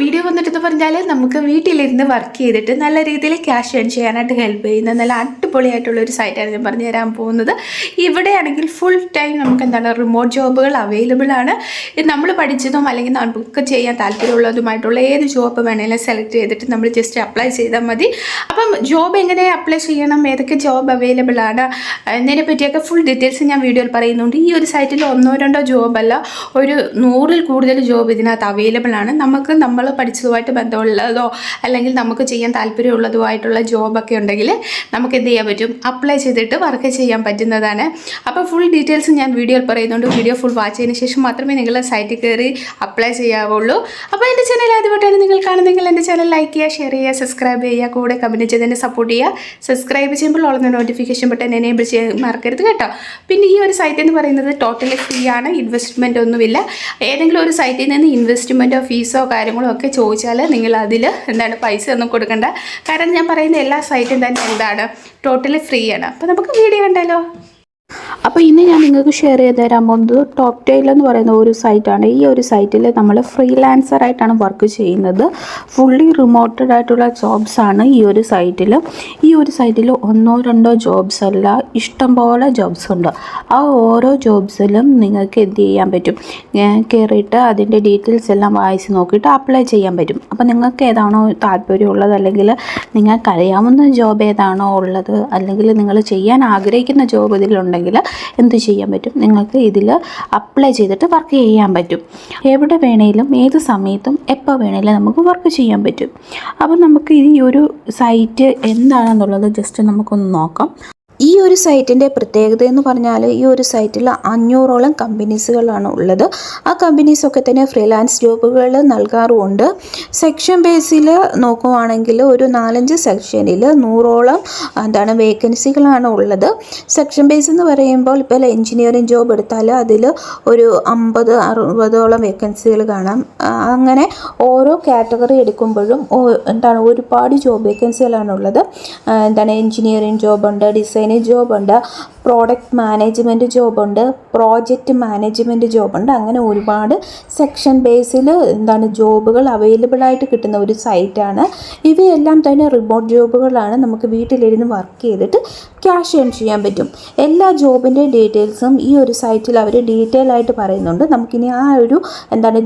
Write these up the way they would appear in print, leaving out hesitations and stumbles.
Video വന്നിട്ടെന്ന് പറഞ്ഞാൽ നമുക്ക് വീട്ടിലിരുന്ന് വർക്ക് ചെയ്തിട്ട് നല്ല രീതിയിൽ ക്യാഷ് ഏൺ ചെയ്യാനായിട്ട് ഹെൽപ്പ് ചെയ്യുന്ന നല്ല അടിപൊളിയായിട്ടുള്ളൊരു സൈറ്റാണ് ഞാൻ പറഞ്ഞു തരാൻ പോകുന്നത്. ഇവിടെയാണെങ്കിൽ ഫുൾ ടൈം നമുക്ക് എന്താണ് റിമോട്ട് ജോബുകൾ അവൈലബിൾ ആണ്. നമ്മൾ പഠിച്ചതും അല്ലെങ്കിൽ നമുക്ക് ചെയ്യാൻ താല്പര്യമുള്ളതുമായിട്ടുള്ള ഏത് ജോബ് വേണമെങ്കിലും സെലക്ട് ചെയ്തിട്ട് നമ്മൾ ജസ്റ്റ് അപ്ലൈ ചെയ്താൽ മതി. അപ്പം ജോബ് എങ്ങനെ അപ്ലൈ ചെയ്യണം, ഏതൊക്കെ ജോബ് അവൈലബിൾ ആണ് എന്നതിനെ പറ്റിയൊക്കെ ഫുൾ ഡീറ്റെയിൽസ് ഞാൻ വീഡിയോയിൽ പറയുന്നുണ്ട്. ഈ ഒരു സൈറ്റിൽ 1-2 ജോബല്ല, ഒരു 100-ൽ കൂടുതൽ ജോബ് ഇതിനകത്ത് അവൈലബിൾ ആണ്. നമുക്ക് നമ്മൾ പഠിച്ചതുമായിട്ട് ബന്ധമുള്ളതോ അല്ലെങ്കിൽ നമുക്ക് ചെയ്യാൻ താല്പര്യമുള്ളതുമായിട്ടുള്ള ജോബൊക്കെ ഉണ്ടെങ്കിൽ നമുക്ക് എന്ത് ചെയ്യാൻ പറ്റും, അപ്ലൈ ചെയ്തിട്ട് വർക്ക് ചെയ്യാൻ പറ്റുന്നതാണ്. അപ്പോൾ ഫുൾ ഡീറ്റെയിൽസ് ഞാൻ വീഡിയോയിൽ പറയുന്നുണ്ട്. വീഡിയോ ഫുൾ വാച്ച് ചെയ്തതിന് ശേഷം മാത്രമേ നിങ്ങൾ സൈറ്റിൽ കയറി അപ്ലൈ ചെയ്യാവുള്ളൂ. അപ്പോൾ എൻ്റെ ചാനൽ ആദ്യമായിട്ടാണ് നിങ്ങൾ കാണുന്നതെങ്കിൽ എൻ്റെ ചാനൽ ലൈക്ക് ചെയ്യുക, ഷെയർ ചെയ്യുക, സബ്സ്ക്രൈബ് ചെയ്യുക, കൂടെ കമൻറ്റ് ചെയ്തതിനെ സപ്പോർട്ട് ചെയ്യുക. സബ്സ്ക്രൈബ് ചെയ്യുമ്പോൾ ഉള്ള നോട്ടിഫിക്കേഷൻ ബട്ടൺ എനേബിൾ ചെയ്യാൻ മറക്കരുത് കേട്ടോ. പിന്നെ ഈ ഒരു സൈറ്റ് എന്ന് പറയുന്നത് ടോട്ടലി ഫ്രീ ആണ്, ഇൻവെസ്റ്റ്മെൻ്റ് ഒന്നുമില്ല. ഏതെങ്കിലും ഒരു സൈറ്റിൽ നിന്ന് ഇൻവെസ്റ്റ്മെൻറ്റോ ഫീസോ കാര്യങ്ങളോ ഒക്കെ ചോദിച്ചാൽ നിങ്ങൾ അതിൽ പൈസ ഒന്നും കൊടുക്കണ്ട. കാരണം ഞാൻ പറയുന്ന എല്ലാ സൈറ്റും തന്നെ ടോട്ടലി ഫ്രീ ആണ്. അപ്പോൾ നമുക്ക് വീഡിയോ കണ്ടാലോ. അപ്പോൾ ഇന്ന് ഞാൻ നിങ്ങൾക്ക് ഷെയർ ചെയ്ത് തരാൻ പോകുന്നത് ടോപ്പ് ടെയിൽ എന്ന് പറയുന്ന ഒരു സൈറ്റാണ്. ഈ ഒരു സൈറ്റിൽ നമ്മൾ ഫ്രീലാൻസറായിട്ടാണ് വർക്ക് ചെയ്യുന്നത്. ഫുള്ളി റിമോട്ടഡ് ആയിട്ടുള്ള ജോബ്സ് ആണ് ഈ ഒരു സൈറ്റിൽ. ഈ ഒരു സൈറ്റിൽ 1-2 ജോബ്സ് അല്ല, ഇഷ്ടംപോലെ ജോബ്സ് ഉണ്ട്. ആ ഓരോ ജോബ്സിലും നിങ്ങൾക്ക് എന്ത് ചെയ്യാൻ പറ്റും, കയറിയിട്ട് അതിൻ്റെ ഡീറ്റെയിൽസ് എല്ലാം വായിച്ച് നോക്കിയിട്ട് അപ്ലൈ ചെയ്യാൻ പറ്റും. അപ്പോൾ നിങ്ങൾക്ക് ഏതാണോ താല്പര്യമുള്ളത്, അല്ലെങ്കിൽ നിങ്ങൾക്കറിയാവുന്ന ജോബ് ഏതാണോ ഉള്ളത്, അല്ലെങ്കിൽ നിങ്ങൾ ചെയ്യാൻ ആഗ്രഹിക്കുന്ന ജോബ് ഇതിലുണ്ടെങ്കിൽ എന്ത് ചെയ്യാൻ പറ്റും, നിങ്ങൾക്ക് ഇതിൽ അപ്ലൈ ചെയ്തിട്ട് വർക്ക് ചെയ്യാൻ പറ്റും. എവിടെ വേണേലും ഏത് സമയത്തും എപ്പോൾ വേണേലും നമുക്ക് വർക്ക് ചെയ്യാൻ പറ്റും. അപ്പോൾ നമുക്ക് ഈ ഒരു സൈറ്റ് എന്താണെന്നുള്ളത് ജസ്റ്റ് നമുക്കൊന്ന് നോക്കാം. ഈ ഒരു സൈറ്റിൻ്റെ പ്രത്യേകത എന്ന് പറഞ്ഞാൽ ഈ ഒരു സൈറ്റിൽ 500ഓളം കമ്പനീസുകളാണ് ഉള്ളത്. ആ കമ്പനീസൊക്കെ തന്നെ ഫ്രീലാൻസ് ജോബുകൾ നൽകാറുമുണ്ട്. സെക്ഷൻ ബേസിൽ നോക്കുവാണെങ്കിൽ ഒരു 4-5 സെക്ഷനിൽ 100ഓളം വേക്കൻസികളാണ് ഉള്ളത്. സെക്ഷൻ ബേസ് എന്ന് പറയുമ്പോൾ ഇപ്പോൾ എൻജിനീയറിംഗ് ജോബ് എടുത്താൽ അതിൽ ഒരു 50-60ഓളം വേക്കൻസികൾ കാണാം. അങ്ങനെ ഓരോ കാറ്റഗറി എടുക്കുമ്പോഴും ഒരുപാട് ജോബ് വേക്കൻസികളാണുള്ളത്. എൻജിനീയറിംഗ് ജോബുണ്ട്, ഡിസൈൻ ജോബുണ്ട്, പ്രോഡക്റ്റ് മാനേജ്മെൻറ്റ് ജോബുണ്ട്, പ്രോജക്റ്റ് മാനേജ്മെൻറ്റ് ജോബുണ്ട്. അങ്ങനെ ഒരുപാട് സെക്ഷൻ ബേസിൽ ജോബുകൾ അവൈലബിൾ ആയിട്ട് കിട്ടുന്ന ഒരു സൈറ്റാണ്. ഇവയെല്ലാം തന്നെ റിമോട്ട് ജോബുകളാണ്. നമുക്ക് വീട്ടിലിരുന്ന് വർക്ക് ചെയ്തിട്ട് ക്യാഷ് ഏൺ ചെയ്യാൻ പറ്റും. എല്ലാ ജോബിൻ്റെ ഡീറ്റെയിൽസും ഈ ഒരു സൈറ്റിൽ അവർ ഡീറ്റെയിൽ ആയിട്ട് പറയുന്നുണ്ട്. നമുക്കിനി ആ ഒരു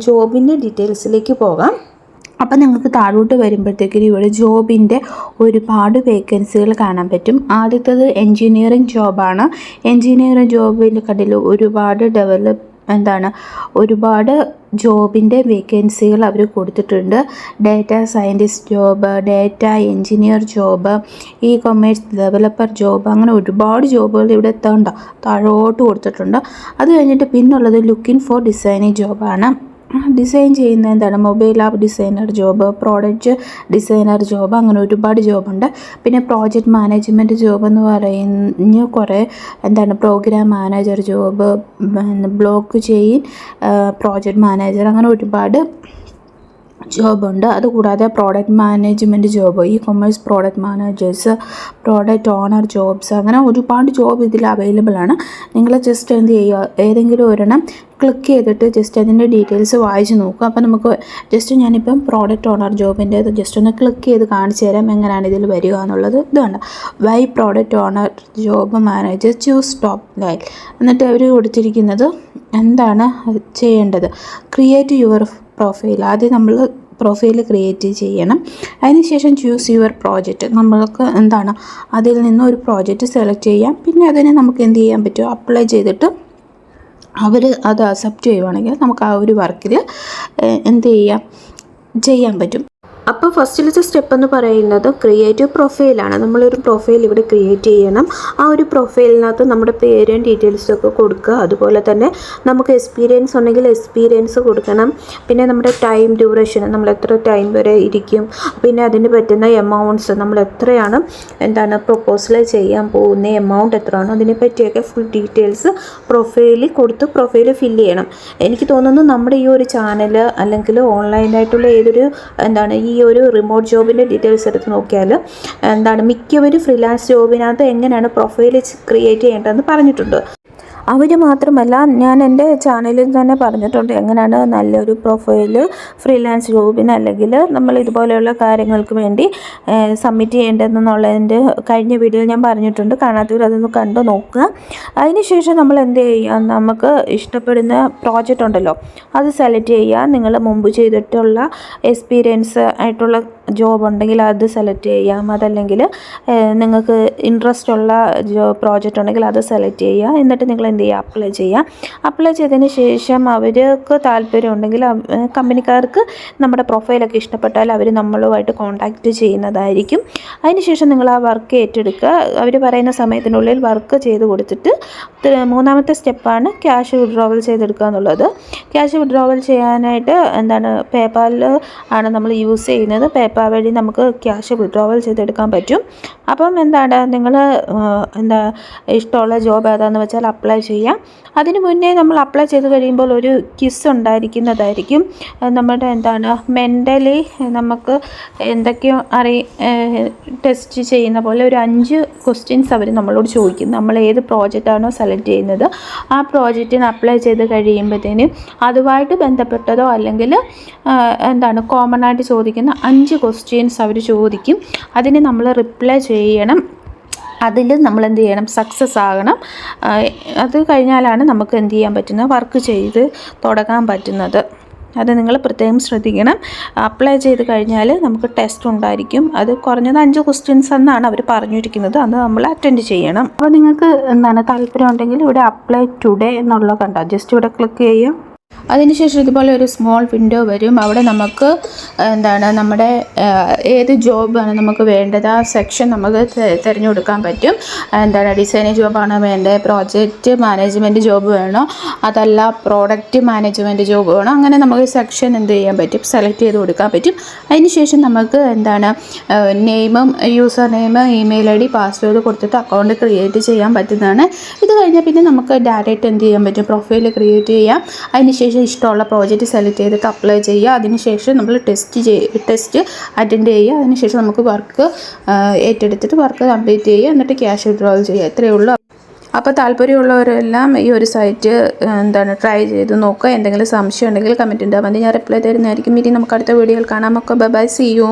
ജോബിൻ്റെ ഡീറ്റെയിൽസിലേക്ക് പോകാം. അപ്പം നിങ്ങൾക്ക് താഴോട്ട് വരുമ്പോഴത്തേക്കും ഇവിടെ ജോബിൻ്റെ ഒരുപാട് വേക്കൻസികൾ കാണാൻ പറ്റും. ആദ്യത്തേത് എൻജിനീയറിംഗ് ജോബാണ്. എൻജിനീയറിംഗ് ജോബിൽ കണ്ടില്ല ഒരുപാട് ജോബിൻ്റെ വേക്കൻസികൾ അവർ കൊടുത്തിട്ടുണ്ട്. Data scientist job, data engineer job, E commerce developer job, അങ്ങനെ ഒരുപാട് ജോബുകൾ ഇവിടെ താഴോട്ട് കൊടുത്തിട്ടുണ്ട്. അത് കഴിഞ്ഞിട്ട് പിന്നുള്ളത് ലുക്കിംഗ് ഫോർ ഡിസൈനിങ് ജോബാണ്. ഡിസൈൻ ചെയ്യുന്ന mobile app designer job, product designer job, അങ്ങനെ ഒരുപാട് ജോബുണ്ട്. പിന്നെ പ്രോജക്റ്റ് മാനേജ്മെൻറ്റ് ജോബ് എന്ന് പറഞ്ഞ് കുറേ program manager job, blockchain project manager, അങ്ങനെ ഒരുപാട് ജോബുണ്ട്. അതുകൂടാതെ product management job, ecommerce product managers, product owner jobs, അങ്ങനെ ഒരുപാട് ജോബ് ഇതിൽ അവൈലബിൾ ആണ്. നിങ്ങൾ ജസ്റ്റ് എന്ത് ചെയ്യുക, ഏതെങ്കിലും ഒരെണ്ണം ക്ലിക്ക് ചെയ്തിട്ട് ജസ്റ്റ് അതിൻ്റെ ഡീറ്റെയിൽസ് വായിച്ച് നോക്കുക. അപ്പോൾ നമുക്ക് ജസ്റ്റ് ഞാനിപ്പം പ്രോഡക്റ്റ് ഓണർ ജോബിൻ്റെ ജസ്റ്റ് ഒന്ന് ക്ലിക്ക് ചെയ്ത് കാണിച്ചു തരാം എങ്ങനെയാണ് ഇതിൽ വരിക എന്നുള്ളത്. ഇതുണ്ട്, why product owner job manager choose top line. എന്നിട്ട് അവർ കൊടുത്തിരിക്കുന്നത് എന്താണ് ചെയ്യേണ്ടത്, ക്രിയേറ്റ് യുവർ പ്രൊഫൈൽ. ആദ്യം നമ്മൾ പ്രൊഫൈൽ ക്രിയേറ്റ് ചെയ്യണം. അതിനുശേഷം ചൂസ് യുവർ പ്രോജക്റ്റ്. നമ്മൾക്ക് അതിൽ നിന്ന് ഒരു പ്രോജക്റ്റ് സെലക്ട് ചെയ്യാം. പിന്നെ അതിനെ നമുക്ക് എന്ത് ചെയ്യാൻ പറ്റും, അപ്ലൈ ചെയ്തിട്ട് അവർ അത് അക്സെപ്റ്റ് ചെയ്യുവാണെങ്കിൽ നമുക്ക് ആ ഒരു വർക്കിൽ ചെയ്യാൻ പറ്റും. അപ്പോൾ ഫസ്റ്റിലത്തെ സ്റ്റെപ്പ് എന്ന് പറയുന്നത് ക്രിയേറ്റീവ് പ്രൊഫൈലാണ്. നമ്മളൊരു പ്രൊഫൈൽ ഇവിടെ ക്രിയേറ്റ് ചെയ്യണം. ആ ഒരു പ്രൊഫൈലിനകത്ത് നമ്മുടെ പേരും ഡീറ്റെയിൽസും ഒക്കെ കൊടുക്കുക. അതുപോലെ തന്നെ നമുക്ക് എക്സ്പീരിയൻസ് ഉണ്ടെങ്കിൽ എക്സ്പീരിയൻസ് കൊടുക്കണം. പിന്നെ നമ്മുടെ ടൈം ഡ്യൂറേഷൻ, നമ്മൾ എത്ര ടൈം വരെ ഇരിക്കും, പിന്നെ അതിന് പറ്റുന്ന എമൗണ്ട്സ്, നമ്മൾ എത്രയാണ് പ്രൊപ്പോസൽ ചെയ്യാൻ പോകുന്ന എമൗണ്ട് എത്രയാണോ അതിനെ പറ്റിയൊക്കെ ഫുൾ ഡീറ്റെയിൽസ് പ്രൊഫൈലിൽ കൊടുത്ത് പ്രൊഫൈൽ ഫില്ല് ചെയ്യണം. എനിക്ക് തോന്നുന്നു നമ്മുടെ ഈ ഒരു ചാനൽ അല്ലെങ്കിൽ ഓൺലൈനായിട്ടുള്ള ഏതൊരു ഈ ഒരു റിമോട്ട് ജോബിൻ്റെ ഡീറ്റെയിൽസ് എടുത്ത് നോക്കിയാൽ മിക്കവരും ഫ്രീലാൻസ് ജോബിനകത്ത് എങ്ങനെയാണ് പ്രൊഫൈൽ ക്രിയേറ്റ് ചെയ്യേണ്ടതെന്ന് പറഞ്ഞിട്ടുണ്ട്. അവർ മാത്രമല്ല, ഞാൻ എൻ്റെ ചാനലിൽ തന്നെ പറഞ്ഞിട്ടുണ്ട് എങ്ങനെയാണ് നല്ലൊരു പ്രൊഫൈൽ ഫ്രീലാൻസ് ജോബിന് അല്ലെങ്കിൽ നമ്മൾ ഇതുപോലെയുള്ള കാര്യങ്ങൾക്ക് വേണ്ടി സബ്മിറ്റ് ചെയ്യേണ്ടതെന്നുള്ളതിൻ്റെ കഴിഞ്ഞ വീഡിയോ ഞാൻ പറഞ്ഞിട്ടുണ്ട്. കാണാത്തവർ അതൊന്ന് കണ്ടു നോക്കുക. അതിനുശേഷം നമ്മൾ എന്ത് ചെയ്യുക, നമുക്ക് ഇഷ്ടപ്പെടുന്ന പ്രോജക്റ്റ് ഉണ്ടല്ലോ അത് സെലക്ട് ചെയ്യുക. നിങ്ങൾ മുമ്പ് ചെയ്തിട്ടുള്ള എക്സ്പീരിയൻസ് ആയിട്ടുള്ള ജോബ് ഉണ്ടെങ്കിൽ അത് സെലക്ട് ചെയ്യാം. അതല്ലെങ്കിൽ നിങ്ങൾക്ക് ഇൻട്രസ്റ്റ് ഉള്ള പ്രോജക്റ്റ് ഉണ്ടെങ്കിൽ അത് സെലക്ട് ചെയ്യുക. എന്നിട്ട് നിങ്ങൾ എന്ത് ചെയ്യുക, അപ്ലൈ ചെയ്യുക. അപ്ലൈ ചെയ്തതിന് ശേഷം അവർക്ക് താല്പര്യം ഉണ്ടെങ്കിൽ കമ്പനിക്കാർക്ക് നമ്മുടെ പ്രൊഫൈലൊക്കെ ഇഷ്ടപ്പെട്ടാൽ അവർ നമ്മളുമായിട്ട് കോൺടാക്റ്റ് ചെയ്യുന്നതായിരിക്കും. അതിനുശേഷം നിങ്ങൾ ആ വർക്ക് ഏറ്റെടുക്കുക. അവർ പറയുന്ന സമയത്തിനുള്ളിൽ വർക്ക് ചെയ്ത് കൊടുത്തിട്ട് മൂന്നാമത്തെ സ്റ്റെപ്പാണ് ക്യാഷ് വിഡ്രോവൽ ചെയ്തെടുക്കുക എന്നുള്ളത്. ക്യാഷ് വിഡ്രോവൽ ചെയ്യാനായിട്ട് പേപ്പാൽ ആണ് നമ്മൾ യൂസ് ചെയ്യുന്നത്. പേപ്പാൽ വഴി നമുക്ക് ക്യാഷ് വിഡ്രോവൽ ചെയ്തെടുക്കാൻ പറ്റും. അപ്പം നിങ്ങൾ ഇഷ്ടമുള്ള ജോബ് ഏതാണെന്ന് വെച്ചാൽ അപ്ലൈ ചെയ്യാം. അതിന് മുന്നേ നമ്മൾ അപ്ലൈ ചെയ്ത് കഴിയുമ്പോൾ ഒരു ക്വിസ് ഉണ്ടായിരിക്കുന്നതായിരിക്കും. നമ്മുടെ മെൻ്റലി നമുക്ക് എന്തൊക്കെയോ ടെസ്റ്റ് ചെയ്യുന്ന പോലെ ഒരു 5 ക്വസ്റ്റ്യൻസ് അവർ നമ്മളോട് ചോദിക്കും. നമ്മൾ ഏത് പ്രോജക്റ്റാണോ സെലക്ട് ചെയ്യുന്നത് ആ പ്രോജക്റ്റിന് അപ്ലൈ ചെയ്ത് കഴിയുമ്പോഴത്തേനും അതുമായിട്ട് ബന്ധപ്പെട്ടതോ അല്ലെങ്കിൽ കോമൺ ആയിട്ട് ചോദിക്കുന്ന 5 ക്വസ്റ്റ്യൻസ് അവർ ചോദിക്കും. അതിന് നമ്മൾ റിപ്ലൈ ചെയ്യണം. അതിൽ നമ്മൾ എന്ത് ചെയ്യണം, സക്സസ് ആകണം. അത് കഴിഞ്ഞാലാണ് നമുക്ക് എന്ത് ചെയ്യാൻ പറ്റുന്നത്, വർക്ക് ചെയ്ത് തുടങ്ങാൻ പറ്റുന്നത്. അത് നിങ്ങൾ പ്രത്യേകം ശ്രദ്ധിക്കണം. അപ്ലൈ ചെയ്ത് കഴിഞ്ഞാൽ നമുക്ക് ടെസ്റ്റ് ഉണ്ടായിരിക്കും. അത് കുറഞ്ഞത് 5 ക്വസ്റ്റ്യൻസ് എന്നാണ് അവർ പറഞ്ഞിരിക്കുന്നത്. അത് നമ്മൾ അറ്റൻഡ് ചെയ്യണം. അപ്പോൾ നിങ്ങൾക്ക് താല്പര്യം ഉണ്ടെങ്കിൽ ഇവിടെ അപ്ലൈ ടുഡേ എന്നുള്ളത് കണ്ടോ, ജസ്റ്റ് ഇവിടെ ക്ലിക്ക് ചെയ്യാം. അതിനുശേഷം ഇതുപോലെ ഒരു സ്മോൾ വിൻഡോ വരും. അവിടെ നമുക്ക് നമ്മുടെ ഏത് ജോബാണ് നമുക്ക് വേണ്ടത് ആ സെക്ഷൻ നമുക്ക് തിരഞ്ഞെടുക്കാൻ പറ്റും. ഡിസൈനിങ് ജോബാണോ വേണ്ടത്, പ്രോജക്റ്റ് മാനേജ്മെൻറ്റ് ജോബ് വേണോ, അതല്ല പ്രോഡക്റ്റ് മാനേജ്മെൻറ്റ് ജോബ് വേണോ, അങ്ങനെ നമുക്ക് സെക്ഷൻ എന്ത് ചെയ്യാൻ പറ്റും, സെലക്ട് ചെയ്ത് കൊടുക്കാൻ പറ്റും. അതിനുശേഷം നമുക്ക് നെയിമും user name, email ID, password കൊടുത്തിട്ട് അക്കൗണ്ട് ക്രിയേറ്റ് ചെയ്യാൻ പറ്റുന്നതാണ്. ഇത് കഴിഞ്ഞാൽ പിന്നെ നമുക്ക് ഡയറക്റ്റ് എന്ത് ചെയ്യാൻ പറ്റും, പ്രൊഫൈൽ ക്രിയേറ്റ് ചെയ്യാം. അതിനുശേഷം ഇഷ്ടമുള്ള പ്രോജക്റ്റ് സെലക്ട് ചെയ്തിട്ട് അപ്ലൈ ചെയ്യുക. അതിനുശേഷം നമ്മൾ ടെസ്റ്റ് അറ്റൻഡ് ചെയ്യുക. അതിനുശേഷം നമുക്ക് വർക്ക് ഏറ്റെടുത്തിട്ട് വർക്ക് കംപ്ലീറ്റ് ചെയ്യുക. എന്നിട്ട് ക്യാഷ് വിഡ്രോവൽ ചെയ്യുക. ഇത്രയേ ഉള്ളൂ. അപ്പോൾ താല്പര്യമുള്ളവരെല്ലാം ഈ ഒരു സൈറ്റ് ട്രൈ ചെയ്ത് നോക്കുക. എന്തെങ്കിലും സംശയം ഉണ്ടെങ്കിൽ കമൻറ്റ് ഇട്ടാൽ മതി, ഞാൻ റിപ്ലൈ തരുന്നതായിരിക്കും. ഇനി നമുക്ക് അടുത്ത വീഡിയോയിൽ കാണാം. Bye, see U.